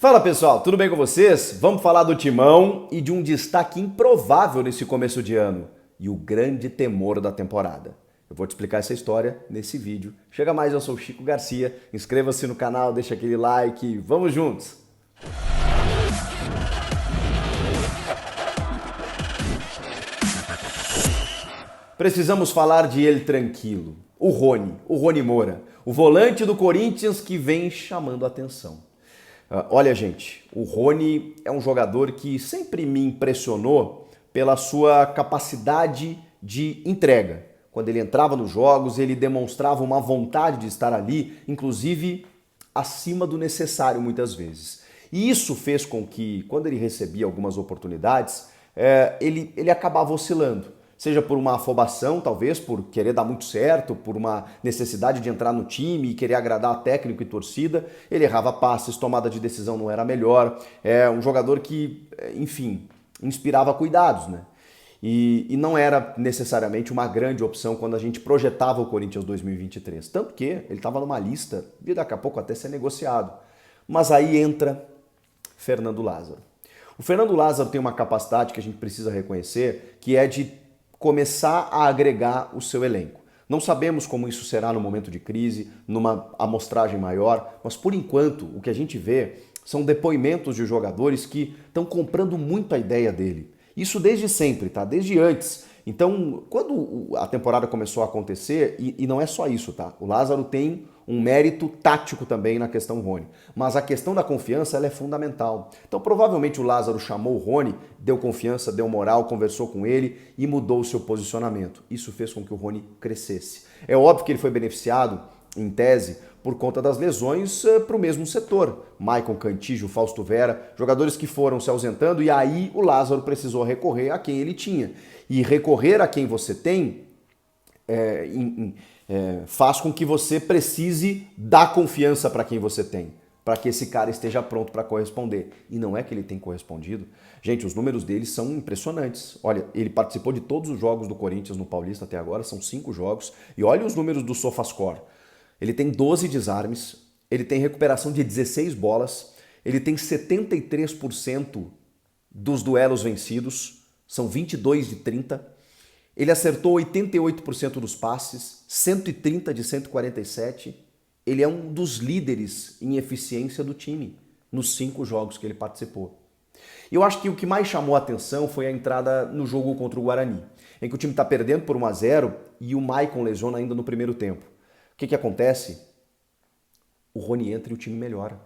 Fala pessoal, tudo bem com vocês? Vamos falar do Timão e de um destaque improvável nesse começo de ano e o grande temor da temporada. Eu vou te explicar essa história nesse vídeo. Chega mais, eu sou o Chico Garcia, inscreva-se no canal, deixa aquele like, vamos juntos! Precisamos falar de ele tranquilo, o Rony Moura, o volante do Corinthians que vem chamando a atenção. Olha, gente, o Rony é um jogador que sempre me impressionou pela sua capacidade de entrega. Quando ele entrava nos jogos, ele demonstrava uma vontade de estar ali, inclusive acima do necessário muitas vezes. E isso fez com que, quando ele recebia algumas oportunidades, ele acabava oscilando. Seja por uma afobação, talvez, por querer dar muito certo, por uma necessidade de entrar no time e querer agradar técnico e torcida, ele errava passes, tomada de decisão não era melhor, é um jogador que, enfim, inspirava cuidados, né? E não era necessariamente uma grande opção quando a gente projetava o Corinthians 2023. Tanto que ele estava numa lista de daqui a pouco até ser negociado. Mas aí entra Fernando Lázaro. O Fernando Lázaro tem uma capacidade que a gente precisa reconhecer, que é de começar a agregar o seu elenco. Não sabemos como isso será no momento de crise, numa amostragem maior, mas por enquanto o que a gente vê são depoimentos de jogadores que estão comprando muito a ideia dele. Isso desde sempre, tá? Desde antes. Então, quando a temporada começou a acontecer, e não é só isso, tá? O Lázaro tem um mérito tático também na questão Rony. Mas a questão da confiança, ela é fundamental. Então, provavelmente o Lázaro chamou o Rony, deu confiança, deu moral, conversou com ele e mudou o seu posicionamento. Isso fez com que o Rony crescesse. É óbvio que ele foi beneficiado, em tese, por conta das lesões para o mesmo setor. Maicon Cantígio, Fausto Vera, jogadores que foram se ausentando e aí o Lázaro precisou recorrer a quem ele tinha. E recorrer a quem você tem faz com que você precise dar confiança para quem você tem, para que esse cara esteja pronto para corresponder. E não é que ele tem correspondido. Gente, os números dele são impressionantes. Olha, ele participou de todos os jogos do Corinthians no Paulista até agora, são 5 jogos. E olha os números do SofaScore. Ele tem 12 desarmes, ele tem recuperação de 16 bolas, ele tem 73% dos duelos vencidos, são 22 de 30. Ele acertou 88% dos passes, 130 de 147. Ele é um dos líderes em eficiência do time nos 5 jogos que ele participou. E eu acho que o que mais chamou a atenção foi a entrada no jogo contra o Guarani, em que o time está perdendo por 1-0 e o Maicon lesiona ainda no primeiro tempo. O que acontece? O Rony entra e o time melhora.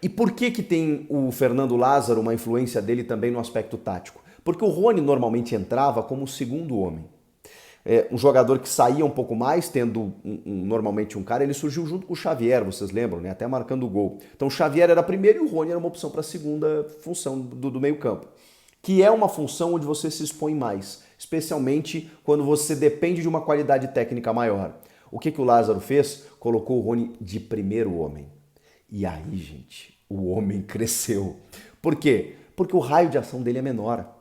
E por que tem o Fernando Lázaro, uma influência dele também no aspecto tático? Porque o Rony normalmente entrava como o segundo homem. Um jogador que saía um pouco mais, tendo normalmente um cara, ele surgiu junto com o Xavier, vocês lembram, né? Até marcando o gol. Então o Xavier era primeiro e o Rony era uma opção para a segunda função do meio campo. Que é uma função onde você se expõe mais, especialmente quando você depende de uma qualidade técnica maior. O que o Lázaro fez? Colocou o Rony de primeiro homem. E aí, gente, o homem cresceu. Por quê? Porque o raio de ação dele é menor.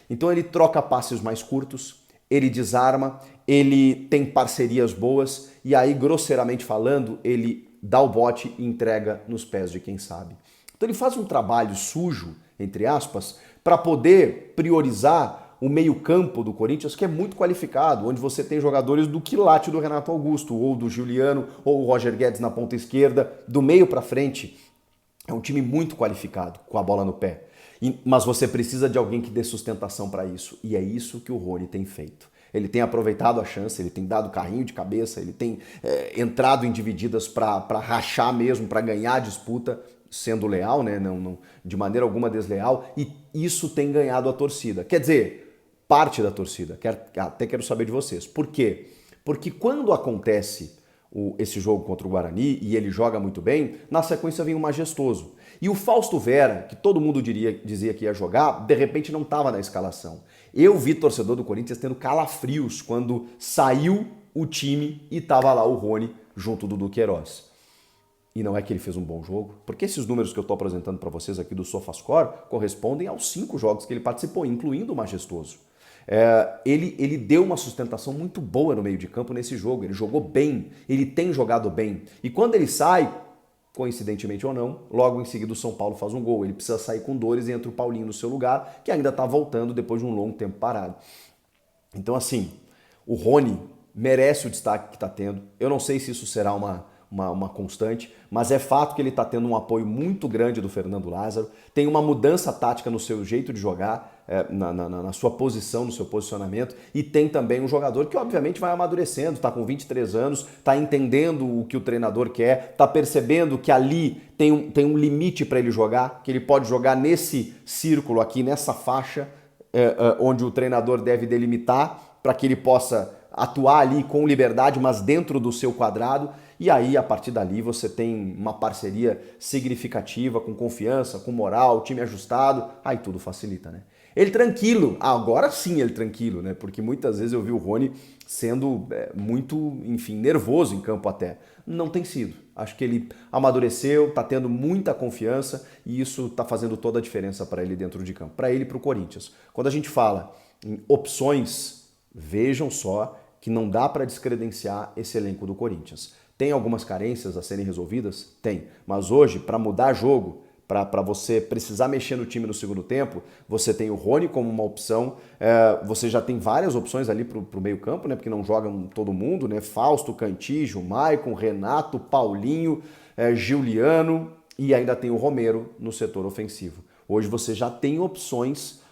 Então ele troca passes mais curtos, ele desarma, ele tem parcerias boas e aí, grosseiramente falando, ele dá o bote e entrega nos pés de quem sabe. Então ele faz um trabalho sujo, entre aspas, para poder priorizar o meio-campo do Corinthians, que é muito qualificado, onde você tem jogadores do quilate do Renato Augusto, ou do Juliano, ou o Roger Guedes na ponta esquerda, do meio para frente. É um time muito qualificado, com a bola no pé. Mas você precisa de alguém que dê sustentação para isso. E é isso que o Rony tem feito. Ele tem aproveitado a chance, ele tem dado carrinho de cabeça, ele tem entrado em divididas para rachar mesmo, para ganhar a disputa, sendo leal, né? Não, de maneira alguma desleal. E isso tem ganhado a torcida. Quer dizer, parte da torcida. Até quero saber de vocês. Por quê? Porque quando acontece esse jogo contra o Guarani e ele joga muito bem, na sequência vem o Majestoso. E o Fausto Vera, que todo mundo dizia que ia jogar, de repente não estava na escalação. Eu vi torcedor do Corinthians tendo calafrios quando saiu o time e estava lá o Rony junto do Duqueiroz. E não é que ele fez um bom jogo, porque esses números que eu estou apresentando para vocês aqui do SofaScore correspondem aos 5 jogos que ele participou, incluindo o Majestoso. Ele deu uma sustentação muito boa no meio de campo nesse jogo, ele jogou bem, ele tem jogado bem. E quando ele sai, coincidentemente ou não, logo em seguida o São Paulo faz um gol. Ele precisa sair com dores e entra o Paulinho no seu lugar, que ainda está voltando depois de um longo tempo parado. Então, assim, o Rony merece o destaque que está tendo. Eu não sei se isso será uma constante, mas é fato que ele está tendo um apoio muito grande do Fernando Lázaro. Tem uma mudança tática no seu jeito de jogar, na sua posição, no seu posicionamento, e tem também um jogador que obviamente vai amadurecendo, está com 23 anos, está entendendo o que o treinador quer, está percebendo que ali tem um limite para ele jogar, que ele pode jogar nesse círculo aqui, nessa faixa, onde o treinador deve delimitar para que ele possa atuar ali com liberdade, mas dentro do seu quadrado. E aí, a partir dali, você tem uma parceria significativa, com confiança, com moral, time ajustado, aí tudo facilita, né? Ele tranquilo, agora sim ele tranquilo, né? Porque muitas vezes eu vi o Rony sendo muito, enfim, nervoso em campo até. Não tem sido. Acho que ele amadureceu, tá tendo muita confiança e isso tá fazendo toda a diferença para ele dentro de campo, para ele e para o Corinthians. Quando a gente fala em opções, vejam só que não dá para descredenciar esse elenco do Corinthians. Tem algumas carências a serem resolvidas? Tem. Mas hoje, para mudar jogo, para você precisar mexer no time no segundo tempo, você tem o Rony como uma opção, você já tem várias opções ali para o meio campo, né, porque não jogam todo mundo, né? Fausto, Cantígio, Maicon, Renato, Paulinho, Giuliano e ainda tem o Romero no setor ofensivo. Hoje você já tem opções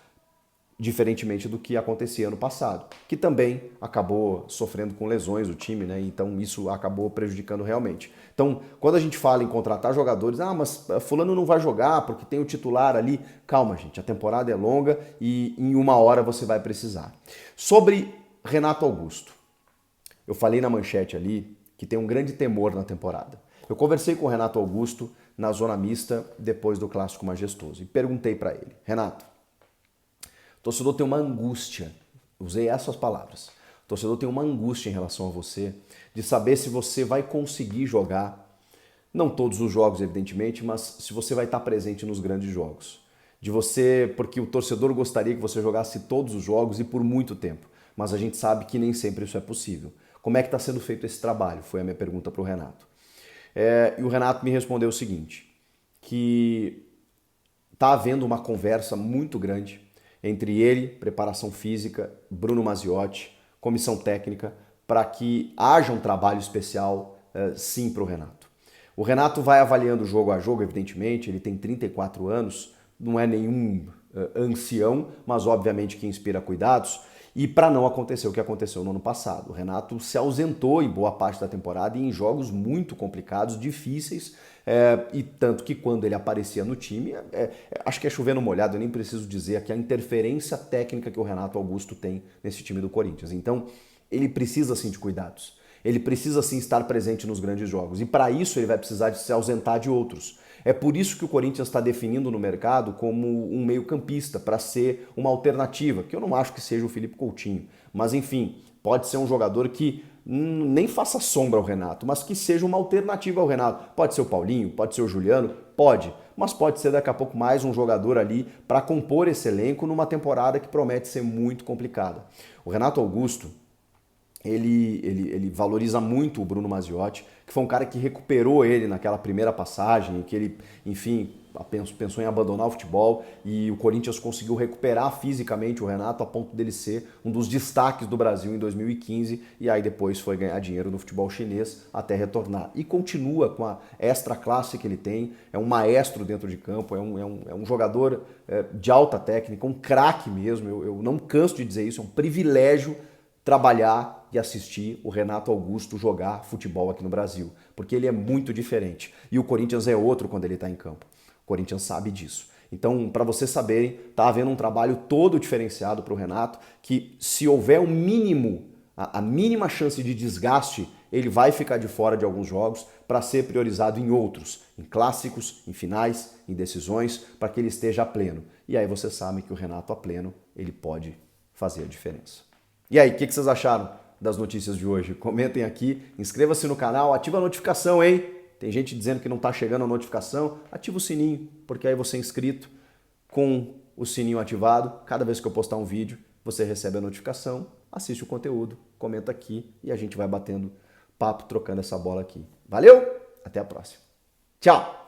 diferentemente do que acontecia ano passado, que também acabou sofrendo com lesões o time, né? Então isso acabou prejudicando realmente. Então, quando a gente fala em contratar jogadores, mas fulano não vai jogar porque tem o titular ali. Calma, gente, a temporada é longa e em uma hora você vai precisar. Sobre Renato Augusto, eu falei na manchete ali que tem um grande temor na temporada. Eu conversei com o Renato Augusto na zona mista depois do Clássico Majestoso e perguntei para ele, Renato, o torcedor tem uma angústia, usei essas palavras, o torcedor tem uma angústia em relação a você, de saber se você vai conseguir jogar, não todos os jogos evidentemente, mas se você vai estar presente nos grandes jogos. De você, porque o torcedor gostaria que você jogasse todos os jogos e por muito tempo, mas a gente sabe que nem sempre isso é possível. Como é que está sendo feito esse trabalho? Foi a minha pergunta para o Renato. E o Renato me respondeu o seguinte, que está havendo uma conversa muito grande entre ele, preparação física, Bruno Maziotti, comissão técnica, para que haja um trabalho especial, sim, para o Renato. O Renato vai avaliando jogo a jogo, evidentemente, ele tem 34 anos, não é nenhum ancião, mas obviamente que inspira cuidados, e para não acontecer o que aconteceu no ano passado. O Renato se ausentou em boa parte da temporada e em jogos muito complicados, difíceis, e tanto que quando ele aparecia no time, acho que é chover no molhado, eu nem preciso dizer aqui a interferência técnica que o Renato Augusto tem nesse time do Corinthians. Então, ele precisa sim de cuidados. Ele precisa sim estar presente nos grandes jogos. E para isso ele vai precisar de se ausentar de outros. É por isso que o Corinthians está definindo no mercado como um meio-campista, para ser uma alternativa, que eu não acho que seja o Felipe Coutinho. Mas enfim, pode ser um jogador que nem faça sombra ao Renato, mas que seja uma alternativa ao Renato. Pode ser o Paulinho, pode ser o Giuliano, pode. Mas pode ser daqui a pouco mais um jogador ali para compor esse elenco numa temporada que promete ser muito complicada. O Renato Augusto, ele valoriza muito o Bruno Maziotti, que foi um cara que recuperou ele naquela primeira passagem, que ele, enfim, pensou em abandonar o futebol e o Corinthians conseguiu recuperar fisicamente o Renato a ponto dele ser um dos destaques do Brasil em 2015 e aí depois foi ganhar dinheiro no futebol chinês até retornar. E continua com a extra classe que ele tem, é um maestro dentro de campo, é um jogador de alta técnica, um craque mesmo, eu não canso de dizer isso, é um privilégio trabalhar e assistir o Renato Augusto jogar futebol aqui no Brasil, porque ele é muito diferente. E o Corinthians é outro quando ele está em campo. O Corinthians sabe disso. Então, para vocês saberem, está havendo um trabalho todo diferenciado para o Renato, que se houver um mínimo, a mínima chance de desgaste, ele vai ficar de fora de alguns jogos para ser priorizado em outros, em clássicos, em finais, em decisões, para que ele esteja a pleno. E aí vocês sabem que o Renato a pleno, ele pode fazer a diferença. E aí, o que vocês acharam das notícias de hoje? Comentem aqui, inscreva-se no canal, ativa a notificação, hein? Tem gente dizendo que não está chegando a notificação, ativa o sininho, porque aí você é inscrito com o sininho ativado. Cada vez que eu postar um vídeo, você recebe a notificação, assiste o conteúdo, comenta aqui e a gente vai batendo papo, trocando essa bola aqui. Valeu? Até a próxima. Tchau!